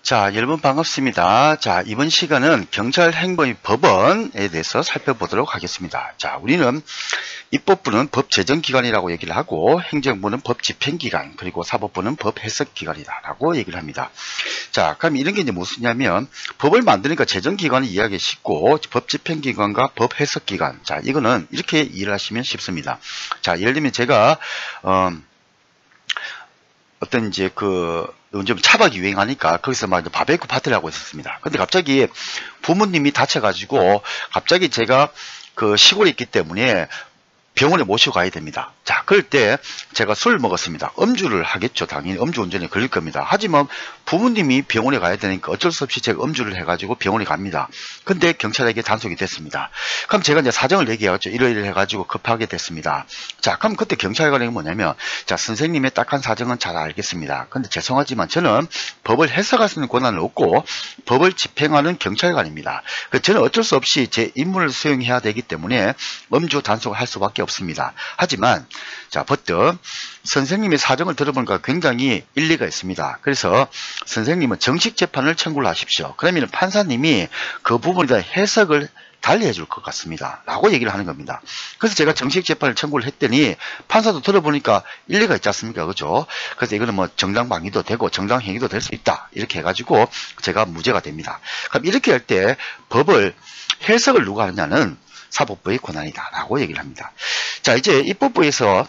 자, 여러분 반갑습니다. 자, 이번 시간은 경찰행정법원에 대해서 살펴보도록 하겠습니다. 자, 우리는 입법부는 법제정기관이라고 얘기를 하고 행정부는 법집행기관 그리고 사법부는 법해석기관이다 라고 얘기를 합니다. 자, 그럼 이런 게 이제 무엇이냐면 법을 만드니까 제정기관을 이해하기 쉽고 법집행기관과 법해석기관, 자, 이거는 이렇게 이해를 하시면 쉽습니다. 자, 예를 들면 제가 어떤 이제 요즘 차박이 유행하니까 거기서 막 바베큐 파티를 하고 있었습니다. 근데 갑자기 부모님이 다쳐가지고 갑자기 제가 시골에 있기 때문에 병원에 모시고 가야 됩니다. 자, 그럴 때 제가 술을 먹었습니다. 음주를 하겠죠. 당연히 음주운전에 걸릴 겁니다. 하지만 부모님이 병원에 가야 되니까 어쩔 수 없이 제가 음주를 해가지고 병원에 갑니다. 근데 경찰에게 단속이 됐습니다. 그럼 제가 이제 사정을 얘기하죠. 이러이러 해가지고 급하게 됐습니다. 자, 그럼 그때 경찰관이 뭐냐면, 자, 선생님의 딱한 사정은 잘 알겠습니다. 근데 죄송하지만 저는 법을 해석할 수 있는 권한은 없고 법을 집행하는 경찰관입니다. 저는 어쩔 수 없이 제 임무를 수행해야 되기 때문에 음주 단속을 할 수밖에 없습니다. 하지만 자, 버뜩 선생님의 사정을 들어보니까 굉장히 일리가 있습니다. 그래서 선생님은 정식 재판을 청구를 하십시오. 그러면 판사님이 그 부분에 대한 해석을 달리 해줄 것 같습니다. 라고 얘기를 하는 겁니다. 그래서 제가 정식 재판을 청구를 했더니 판사도 들어보니까 일리가 있지 않습니까? 그죠? 그래서 이거는 뭐 정당방위도 되고 정당행위도 될 수 있다. 이렇게 해가지고 제가 무죄가 됩니다. 그럼 이렇게 할 때 법을 해석을 누가 하느냐는 사법부의 권한이다 라고 얘기를 합니다. 자, 이제 입법부에서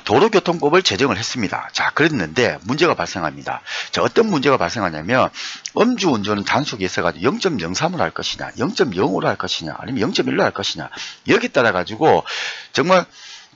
도로교통법을 제정을 했습니다. 자, 그랬는데 문제가 발생합니다. 자, 어떤 문제가 발생하냐면 음주운전은 단속이 있어가지고 0.03으로 할 것이냐 0.05로 할 것이냐 아니면 0.1로 할 것이냐 여기에 따라 가지고 정말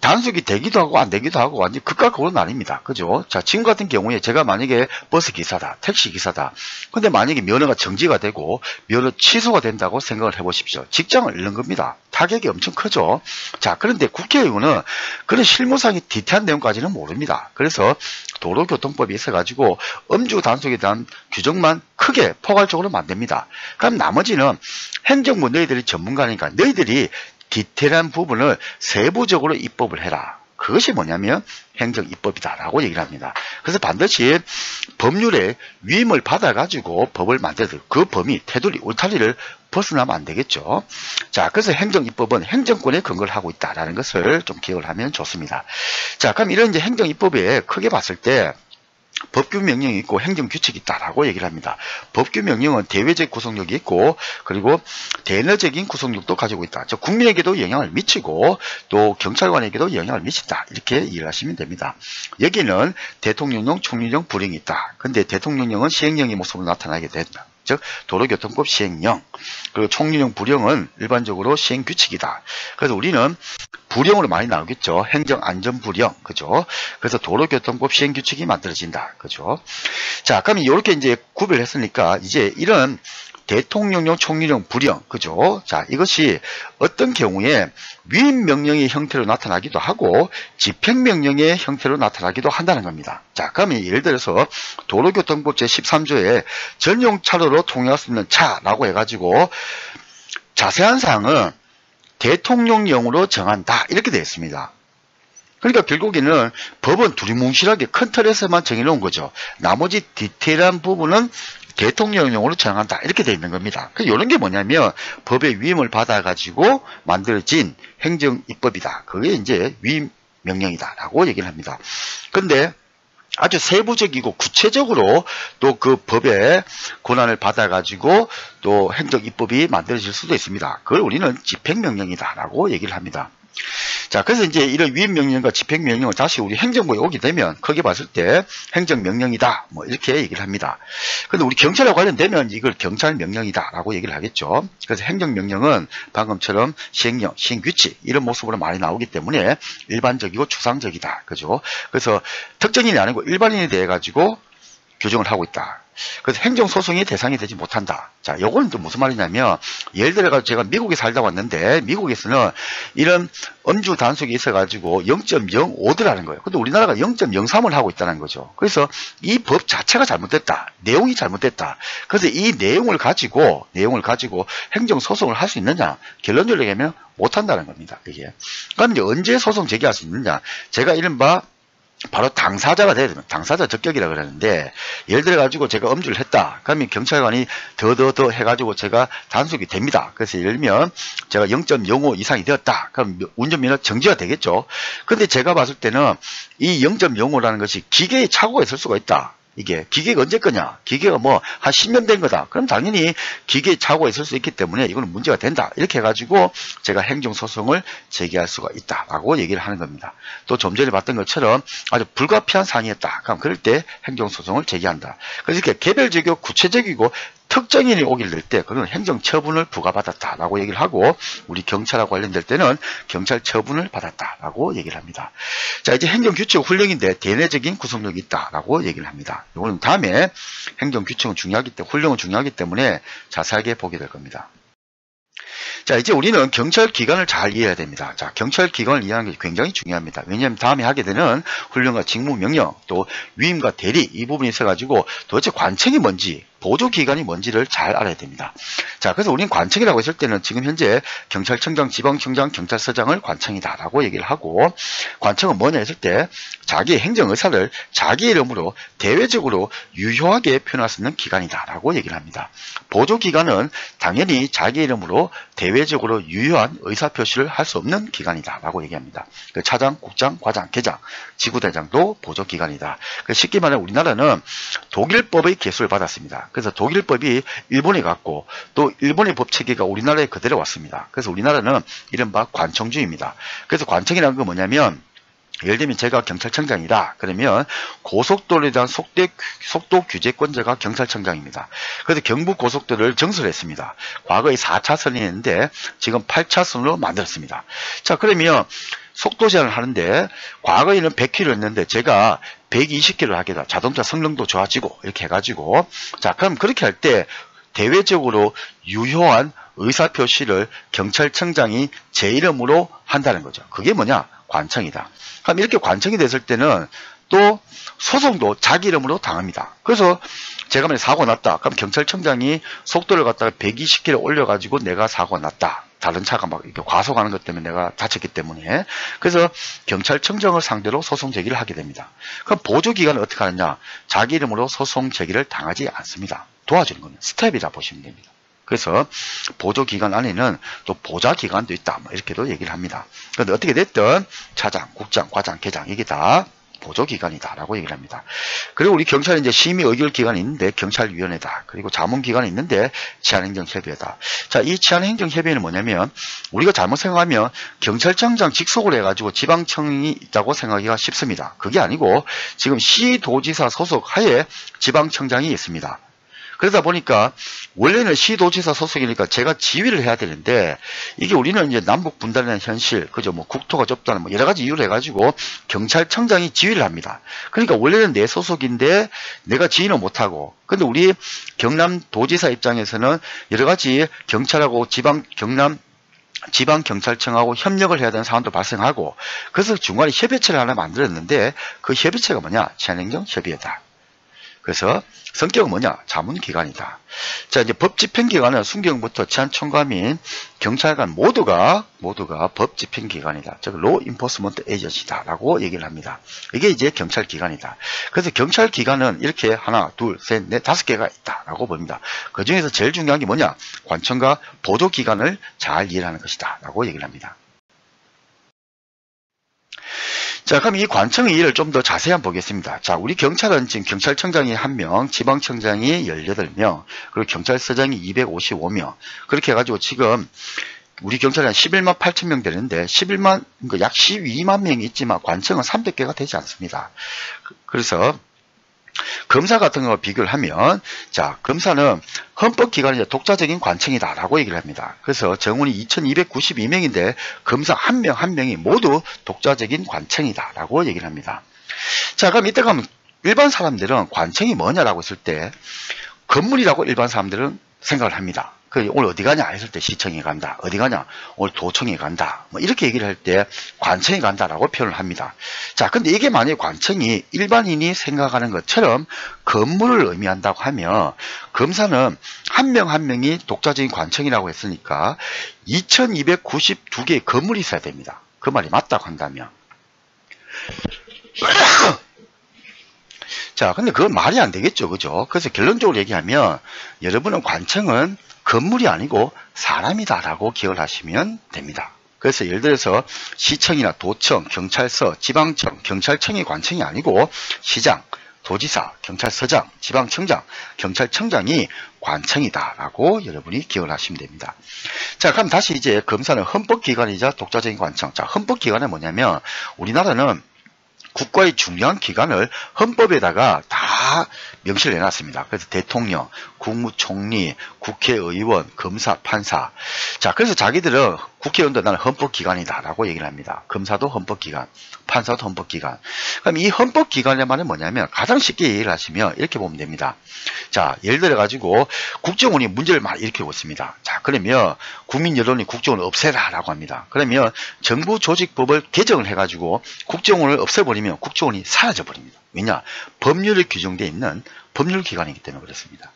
단속이 되기도 하고 안 되기도 하고 완전 극과 극으로 나뉩니다. 그죠? 자, 지금 같은 경우에 제가 만약에 버스 기사다, 택시 기사다. 근데 만약에 면허가 정지가 되고 면허 취소가 된다고 생각을 해보십시오. 직장을 잃는 겁니다. 타격이 엄청 크죠? 자, 그런데 국회의원은 그런 실무상의 디테일한 내용까지는 모릅니다. 그래서 도로교통법이 있어가지고 음주 단속에 대한 규정만 크게 포괄적으로 만듭니다. 그럼 나머지는 행정부 너희들이 전문가니까 너희들이 디테일한 부분을 세부적으로 입법을 해라. 그것이 뭐냐면 행정입법이다 라고 얘기를 합니다. 그래서 반드시 법률의 위임을 받아가지고 법을 만들어도 그 범위, 테두리, 울타리를 벗어나면 안 되겠죠. 자, 그래서 행정입법은 행정권에 근거를 하고 있다라는 것을 좀 기억을 하면 좋습니다. 자, 그럼 이런 이제 행정입법에 크게 봤을 때 법규명령이 있고 행정규칙이 있다라고 얘기를 합니다. 법규명령은 대외적 구속력이 있고 그리고 대내적인 구속력도 가지고 있다. 즉 국민에게도 영향을 미치고 또 경찰관에게도 영향을 미친다. 이렇게 이해를 하시면 됩니다. 여기는 대통령령, 총리령, 불령이 있다. 근데 대통령령은 시행령의 모습으로 나타나게 된다. 즉 도로교통법 시행령, 그리고 총리령, 불령은 일반적으로 시행규칙이다. 그래서 우리는 불령으로 많이 나오겠죠. 행정안전불령, 그죠? 그래서 도로교통법 시행규칙이 만들어진다, 그죠? 자, 그럼 이렇게 이제 구별했으니까 이제 이런 대통령령, 총리령, 불령, 그죠? 자, 이것이 어떤 경우에 위임명령의 형태로 나타나기도 하고 집행명령의 형태로 나타나기도 한다는 겁니다. 자, 그러면 예를 들어서 도로교통법 제13조에 전용 차로로 통행할 수 있는 차라고 해가지고 자세한 사항은 대통령령으로 정한다 이렇게 되어 있습니다. 그러니까 결국에는 법은 두리뭉실하게 큰 틀에서만 정해놓은 거죠. 나머지 디테일한 부분은 대통령령으로 정한다 이렇게 되어 있는 겁니다. 이런 게 뭐냐면 법의 위임을 받아가지고 만들어진 행정입법이다. 그게 이제 위임명령이다 라고 얘기를 합니다. 근데 아주 세부적이고 구체적으로 또 그 법의 권한을 받아가지고 또 행정입법이 만들어질 수도 있습니다. 그걸 우리는 집행명령이다 라고 얘기를 합니다. 자, 그래서 이제 이런 위임명령과 집행명령을 다시 우리 행정부에 오게 되면 크게 봤을 때 행정명령이다 뭐 이렇게 얘기를 합니다. 근데 우리 경찰과 관련되면 이걸 경찰명령이다 라고 얘기를 하겠죠. 그래서 행정명령은 방금처럼 시행령, 시행규칙 이런 모습으로 많이 나오기 때문에 일반적이고 추상적이다. 그죠? 그래서 특정인이 아니고 일반인에 대해 가지고 규정을 하고 있다. 그래서 행정소송의 대상이 되지 못한다. 자, 요거는 또 무슨 말이냐면, 예를 들어서 제가 미국에 살다 왔는데, 미국에서는 이런 음주 단속이 있어가지고 0.05더라는 거예요. 근데 우리나라가 0.03을 하고 있다는 거죠. 그래서 이 법 자체가 잘못됐다. 내용이 잘못됐다. 그래서 이 내용을 가지고 행정소송을 할 수 있느냐? 결론적으로 얘기하면 못한다는 겁니다. 이게. 그럼 이제 언제 소송 제기할 수 있느냐? 제가 이른바 바로 당사자가 돼야 됩니다. 당사자 적격이라 그러는데, 예를 들어 가지고 제가 음주를 했다. 그러면 경찰관이 더 해가지고 제가 단속이 됩니다. 그래서 예를 들면 제가 0.05 이상이 되었다. 그럼 운전면허 정지가 되겠죠. 근데 제가 봤을 때는 이 0.05라는 것이 기계에 착오가 있을 수가 있다. 이게 기계가 언제 거냐? 기계가 뭐 한 10년 된 거다. 그럼 당연히 기계에 착오가 있을 수 있기 때문에 이거는 문제가 된다. 이렇게 해가지고 제가 행정소송을 제기할 수가 있다라고 얘기를 하는 겁니다. 또 좀 전에 봤던 것처럼 아주 불가피한 사안이었다. 그럼 그럴 때 행정소송을 제기한다. 그래서 이렇게 개별적이고 구체적이고 특정인이 오길 낼 때 그건 행정처분을 부과받았다라고 얘기를 하고, 우리 경찰하고 관련될 때는 경찰처분을 받았다라고 얘기를 합니다. 자, 이제 행정규칙 훈령인데 대내적인 구속력이 있다라고 얘기를 합니다. 이거는 다음에 행정규칙은 중요하기 때문에, 훈령은 중요하기 때문에 자세하게 보게 될 겁니다. 자, 이제 우리는 경찰기관을 잘 이해해야 됩니다. 자, 경찰기관을 이해하는 게 굉장히 중요합니다. 왜냐하면 다음에 하게 되는 훈련과 직무명령, 또 위임과 대리, 이 부분이 있어가지고 도대체 관청이 뭔지, 보조기관이 뭔지를 잘 알아야 됩니다. 자, 그래서 우리는 관청이라고 했을 때는 지금 현재 경찰청장, 지방청장, 경찰서장을 관청이다라고 얘기를 하고, 관청은 뭐냐 했을 때 자기의 행정의사를 자기 이름으로 대외적으로 유효하게 표현할 수 있는 기관이다라고 얘기를 합니다. 보조기관은 당연히 자기 이름으로 대외적으로 유효한 의사표시를 할 수 없는 기관이다라고 얘기합니다. 그 차장, 국장, 과장, 계장, 지구대장도 보조기관이다. 쉽게 말해 우리나라는 독일법의 개수를 받았습니다. 그래서 독일법이 일본에 갔고 또 일본의 법체계가 우리나라에 그대로 왔습니다. 그래서 우리나라는 이른바 관청주의입니다. 그래서 관청이라는 건 뭐냐면, 예를 들면 제가 경찰청장이다. 그러면 고속도로에 대한 속도 규제권자가 경찰청장입니다. 그래서 경부 고속도로를 정설했습니다. 과거에 4차선이 있는데 지금 8차선으로 만들었습니다. 자, 그러면 속도 제한을 하는데 과거에는 100km였는데 제가 120km를 하게 돼. 자동차 성능도 좋아지고 이렇게 해가지고, 자, 그럼 그렇게 할 때 대외적으로 유효한 의사표시를 경찰청장이 제 이름으로 한다는 거죠. 그게 뭐냐? 관청이다. 그럼 이렇게 관청이 됐을 때는 또 소송도 자기 이름으로 당합니다. 그래서 제가 만약에 사고 났다. 그럼 경찰청장이 속도를 갖다가 120km 올려가지고 내가 사고 났다. 다른 차가 막 이렇게 과속하는 것 때문에 내가 다쳤기 때문에. 그래서 경찰청장을 상대로 소송 제기를 하게 됩니다. 그럼 보조기관은 어떻게 하느냐? 자기 이름으로 소송 제기를 당하지 않습니다. 도와주는 겁니다. 스텝이라 보시면 됩니다. 그래서 보조기관 안에는 또 보좌기관도 있다. 뭐 이렇게도 얘기를 합니다. 그런데 어떻게 됐든 차장, 국장, 과장, 계장 이게 다 보조기관이다 라고 얘기를 합니다. 그리고 우리 경찰은 이제 심의 의결기관이 있는데 경찰위원회다. 그리고 자문기관이 있는데 치안행정협의회다. 자, 이 치안행정협의회는 뭐냐면, 우리가 잘못 생각하면 경찰청장 직속으로 해가지고 지방청이 있다고 생각하기가 쉽습니다. 그게 아니고 지금 시도지사 소속 하에 지방청장이 있습니다. 그러다 보니까 원래는 시도지사 소속이니까 제가 지휘를 해야 되는데, 이게 우리는 이제 남북 분단이라는 현실, 그죠? 뭐 국토가 좁다는 뭐 여러 가지 이유를 해가지고 경찰청장이 지휘를 합니다. 그러니까 원래는 내 소속인데 내가 지휘는 못하고, 근데 우리 경남도지사 입장에서는 여러 가지 경찰하고 지방경찰청하고 협력을 해야 되는 상황도 발생하고, 그래서 중간에 협의체를 하나 만들었는데 그 협의체가 뭐냐? 치안행정협의회다. 그래서 성격은 뭐냐? 자문기관이다. 자, 이제 법집행기관은 순경부터 치안총감인 경찰관 모두가 법집행기관이다. 즉 Law Enforcement Agency다 라고 얘기를 합니다. 이게 이제 경찰기관이다. 그래서 경찰기관은 이렇게 하나, 둘, 셋, 넷, 5개가 있다 라고 봅니다. 그 중에서 제일 중요한 게 뭐냐? 관청과 보조기관을 잘 이해하는 것이다 라고 얘기를 합니다. 자, 그럼 이 관청의 일을 좀 더 자세히 한번 보겠습니다. 자, 우리 경찰은 지금 경찰청장이 1명, 지방청장이 18명, 그리고 경찰서장이 255명. 그렇게 해가지고 지금 우리 경찰이 한 11만 8천 명 되는데 약 12만 명이 있지만 관청은 300개가 되지 않습니다. 그래서 검사 같은 거 비교를 하면, 자, 검사는 헌법기관이 독자적인 관청이다 라고 얘기를 합니다. 그래서 정원이 2292명인데 검사 한 명이 모두 독자적인 관청이다 라고 얘기를 합니다. 자, 그럼 이때 가면 일반 사람들은 관청이 뭐냐라고 했을 때 건물이라고 일반 사람들은 생각을 합니다. 오늘 어디 가냐 했을 때 시청에 간다. 어디 가냐? 오늘 도청에 간다. 뭐 이렇게 얘기를 할 때 관청에 간다라고 표현을 합니다. 자, 근데 이게 만약에 관청이 일반인이 생각하는 것처럼 건물을 의미한다고 하면, 검사는 한 명 한 명이 독자적인 관청이라고 했으니까 2292개의 건물이 있어야 됩니다. 그 말이 맞다고 한다면. 자, 근데 그건 말이 안 되겠죠. 그죠? 그래서 결론적으로 얘기하면 여러분은 관청은 건물이 아니고 사람이다라고 기억을 하시면 됩니다. 그래서 예를 들어서 시청이나 도청, 경찰서, 지방청, 경찰청이 관청이 아니고 시장, 도지사, 경찰서장, 지방청장, 경찰청장이 관청이다라고 여러분이 기억을 하시면 됩니다. 자, 그럼 다시 이제 검사는 헌법기관이자 독자적인 관청. 자, 헌법기관은 뭐냐면 우리나라는 국가의 중요한 기관을 헌법에다가 다 명시를 해놨습니다. 그래서 대통령, 국무총리, 국회의원, 검사, 판사. 자, 그래서 자기들은 국회의원도 나는 헌법기관이다 라고 얘기를 합니다. 검사도 헌법기관, 판사도 헌법기관. 그럼 이 헌법기관의 말은 뭐냐면 가장 쉽게 얘기를 하시면 이렇게 보면 됩니다. 자, 예를 들어 가지고 국정원이 문제를 막 일으키고 있습니다. 자, 그러면 국민 여론이 국정원을 없애라 라고 합니다. 그러면 정부 조직법을 개정을 해가지고 국정원을 없애버리면 국정원이 사라져 버립니다. 왜냐? 법률에 규정되어 있는 법률기관이기 때문에 그렇습니다.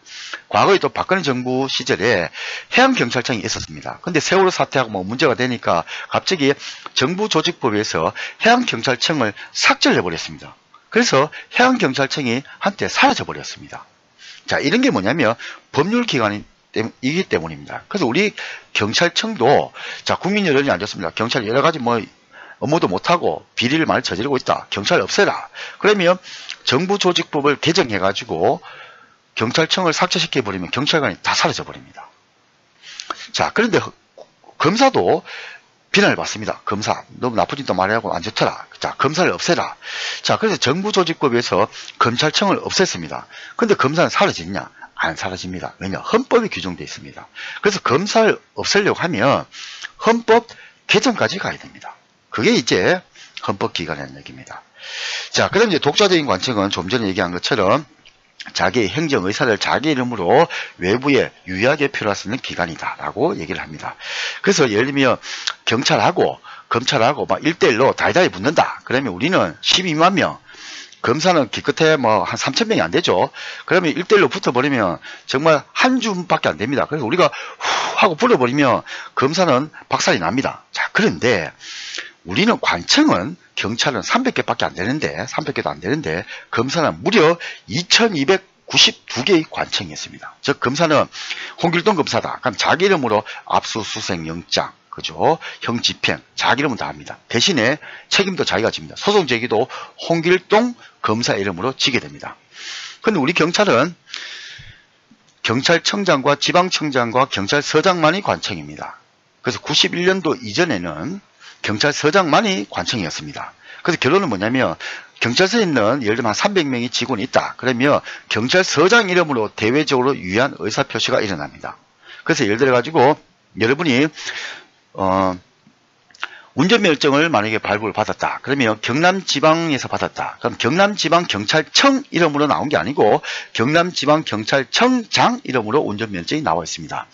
과거에 또 박근혜 정부 시절에 해양경찰청이 있었습니다. 근데 세월호 사태하고 뭐 문제가 되니까 갑자기 정부 조직법에서 해양경찰청을 삭제를 해버렸습니다. 그래서 해양경찰청이 한때 사라져 버렸습니다. 자, 이런 게 뭐냐면 법률기관이기 때문입니다. 그래서 우리 경찰청도 자, 국민 여론이 안 좋습니다. 경찰이 여러 가지 뭐 업무도 못하고 비리를 많이 저지르고 있다. 경찰 없애라. 그러면 정부 조직법을 개정해가지고 경찰청을 삭제시켜버리면 경찰관이 다 사라져버립니다. 자, 그런데 검사도 비난을 받습니다. 검사, 너무 나쁜 짓도 많이 하고 안 좋더라. 자, 검사를 없애라. 자, 그래서 정부 조직법에서 검찰청을 없앴습니다. 근데 검사는 사라지느냐? 안 사라집니다. 왜냐? 헌법이 규정되어 있습니다. 그래서 검사를 없애려고 하면 헌법 개정까지 가야 됩니다. 그게 이제 헌법기관이라는 얘기입니다. 자, 그 다음 이제 독자적인 관청은 좀 전에 얘기한 것처럼 자기의 행정의사를 자기 이름으로 외부에 유의하게 표현할 수 있는 기관이다라고 얘기를 합니다. 그래서 예를 들면 경찰하고 검찰하고 막 1대1로 다이다이 붙는다. 그러면 우리는 12만 명, 검사는 기껏해 뭐 한 3,000명이 안 되죠. 그러면 1대1로 붙어버리면 정말 한 줌밖에 안 됩니다. 그래서 우리가 후 하고 불어버리면 검사는 박살이 납니다. 자, 그런데 우리는 관청은 경찰은 300개밖에 안 되는데 300개도 안 되는데 검사는 무려 2292개의 관청이 있습니다. 즉 검사는 홍길동 검사다. 그럼 자기 이름으로 압수수색 영장, 그죠? 형 집행 자기 이름은 다 합니다. 대신에 책임도 자기가 집니다. 소송 제기도 홍길동 검사 이름으로 지게 됩니다. 근데 우리 경찰은 경찰청장과 지방청장과 경찰서장만이 관청입니다. 그래서 91년도 이전에는 경찰서장만이 관청이었습니다. 그래서 결론은 뭐냐면 경찰서에 있는 예를 들면 한 300명이 직원이 있다. 그러면 경찰서장 이름으로 대외적으로 유의한 의사표시가 일어납니다. 그래서 예를 들어 가지고 여러분이 운전면허증을 만약에 발부를 받았다. 그러면 경남지방에서 받았다. 그럼 경남지방경찰청 이름으로 나온 게 아니고 경남지방경찰청장 이름으로 운전면허증이 나와 있습니다.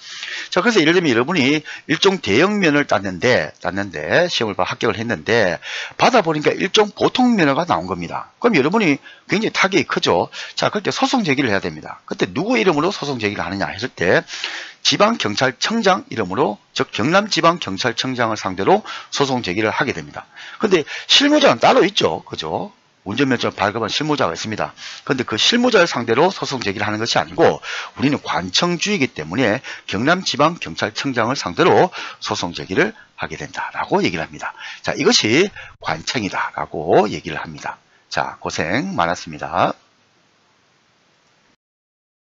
자, 그래서 예를 들면 여러분이 일종 대형면허를 땄는데 시험을 합격을 했는데 받아보니까 일종 보통면허가 나온 겁니다. 그럼 여러분이 굉장히 타격이 크죠. 자, 그때 소송 제기를 해야 됩니다. 그때 누구 이름으로 소송 제기를 하느냐 했을 때 지방경찰청장 이름으로, 즉 경남지방경찰청장을 상대로 소송 제기를 하게 됩니다. 근데 실무자는 따로 있죠. 그죠? 운전면허증을 발급한 실무자가 있습니다. 근데 그 실무자를 상대로 소송 제기를 하는 것이 아니고 우리는 관청주이기 때문에 경남지방경찰청장을 상대로 소송 제기를 하게 된다라고 얘기를 합니다. 자, 이것이 관청이다라고 얘기를 합니다. 자, 고생 많았습니다.